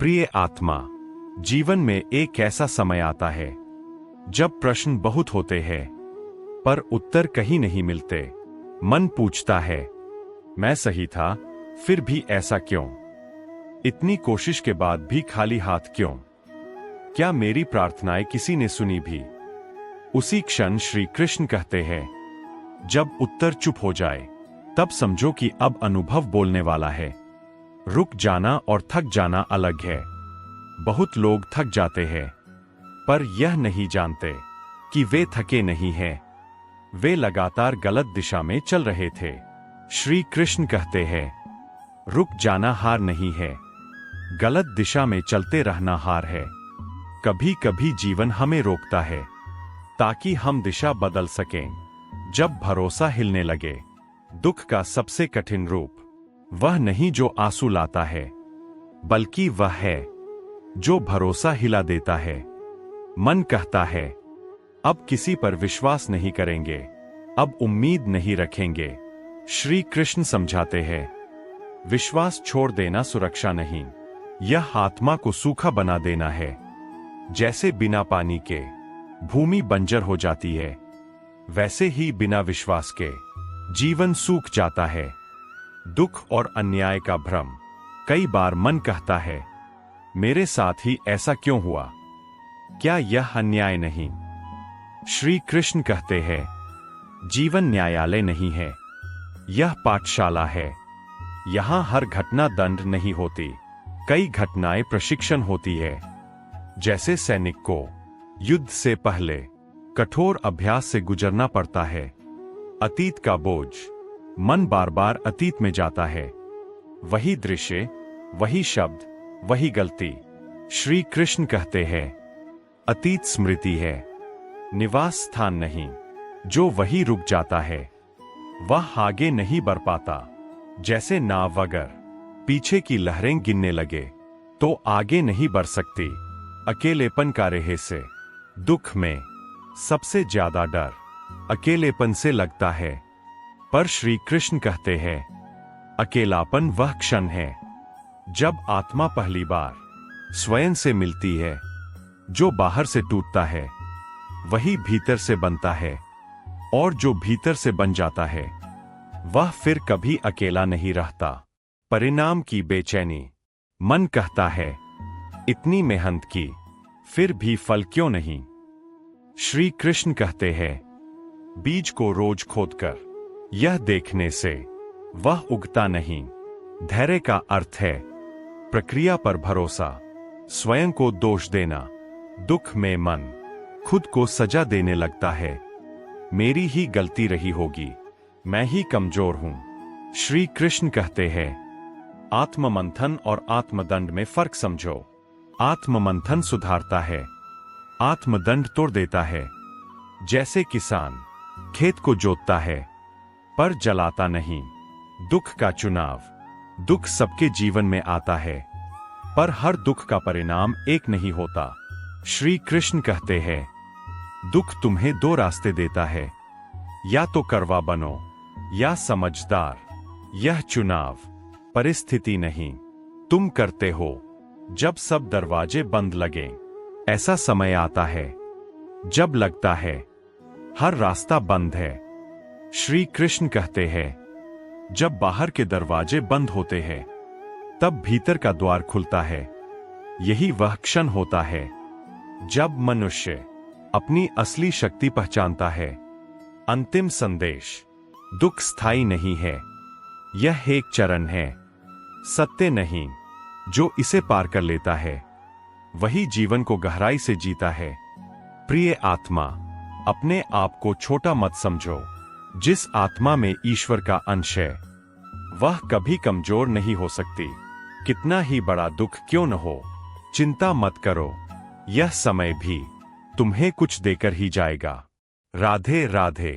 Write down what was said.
प्रिय आत्मा, जीवन में एक ऐसा समय आता है जब प्रश्न बहुत होते हैं पर उत्तर कहीं नहीं मिलते। मन पूछता है, मैं सही था, फिर भी ऐसा क्यों? इतनी कोशिश के बाद भी खाली हाथ क्यों? क्या मेरी प्रार्थनाएं किसी ने सुनी भी? उसी क्षण श्री कृष्ण कहते हैं, जब उत्तर चुप हो जाए तब समझो कि अब अनुभव बोलने वाला है। रुक जाना और थक जाना अलग है। बहुत लोग थक जाते हैं पर यह नहीं जानते कि वे थके नहीं हैं, वे लगातार गलत दिशा में चल रहे थे। श्री कृष्ण कहते हैं, रुक जाना हार नहीं है, गलत दिशा में चलते रहना हार है। कभी कभी जीवन हमें रोकता है ताकि हम दिशा बदल सकें। जब भरोसा हिलने लगे, दुख का सबसे कठिन रूप वह नहीं जो आंसू लाता है, बल्कि वह है जो भरोसा हिला देता है। मन कहता है, अब किसी पर विश्वास नहीं करेंगे, अब उम्मीद नहीं रखेंगे। श्री कृष्ण समझाते हैं, विश्वास छोड़ देना सुरक्षा नहीं, यह आत्मा को सूखा बना देना है। जैसे बिना पानी के भूमि बंजर हो जाती है, वैसे ही बिना विश्वास के जीवन सूख जाता है। दुख और अन्याय का भ्रम। कई बार मन कहता है, मेरे साथ ही ऐसा क्यों हुआ? क्या यह अन्याय नहीं? श्री कृष्ण कहते हैं, जीवन न्यायालय नहीं है, यह पाठशाला है। यहां हर घटना दंड नहीं होती, कई घटनाएं प्रशिक्षण होती है। जैसे सैनिक को युद्ध से पहले कठोर अभ्यास से गुजरना पड़ता है। अतीत का बोझ। मन बार बार अतीत में जाता है, वही दृश्य, वही शब्द, वही गलती। श्री कृष्ण कहते हैं, अतीत स्मृति है, निवास स्थान नहीं। जो वही रुक जाता है वह आगे नहीं बढ़ पाता। जैसे नाव अगर पीछे की लहरें गिनने लगे तो आगे नहीं बढ़ सकती। अकेलेपन का रहस्य। दुख में सबसे ज्यादा डर अकेलेपन से लगता है, पर श्री कृष्ण कहते हैं, अकेलापन वह क्षण है जब आत्मा पहली बार स्वयं से मिलती है। जो बाहर से टूटता है वही भीतर से बनता है, और जो भीतर से बन जाता है वह फिर कभी अकेला नहीं रहता। परिणाम की बेचैनी। मन कहता है, इतनी मेहनत की फिर भी फल क्यों नहीं? श्री कृष्ण कहते हैं, बीज को रोज खोदकर यह देखने से वह उगता नहीं। धैर्य का अर्थ है प्रक्रिया पर भरोसा, स्वयं को दोष देना। दुख में मन खुद को सजा देने लगता है, मेरी ही गलती रही होगी, मैं ही कमजोर हूं। श्री कृष्ण कहते हैं, आत्ममंथन और आत्मदंड में फर्क समझो। आत्ममंथन सुधारता है, आत्मदंड तोड़ देता है। जैसे किसान खेत को जोतता है पर जलाता नहीं। दुख का चुनाव। दुख सबके जीवन में आता है, पर हर दुख का परिणाम एक नहीं होता। श्री कृष्ण कहते हैं, दुख तुम्हें दो रास्ते देता है, या तो कड़वा बनो या समझदार। यह चुनाव परिस्थिति नहीं, तुम करते हो। जब सब दरवाजे बंद लगे, ऐसा समय आता है जब लगता है हर रास्ता बंद है। श्री कृष्ण कहते हैं, जब बाहर के दरवाजे बंद होते हैं तब भीतर का द्वार खुलता है। यही वह क्षण होता है जब मनुष्य अपनी असली शक्ति पहचानता है। अंतिम संदेश। दुख स्थायी नहीं है, यह एक चरण है, सत्य नहीं। जो इसे पार कर लेता है वही जीवन को गहराई से जीता है। प्रिय आत्मा, अपने आप को छोटा मत समझो। जिस आत्मा में ईश्वर का अंश है वह कभी कमजोर नहीं हो सकती। कितना ही बड़ा दुख क्यों न हो, चिंता मत करो, यह समय भी तुम्हें कुछ देकर ही जाएगा। राधे राधे।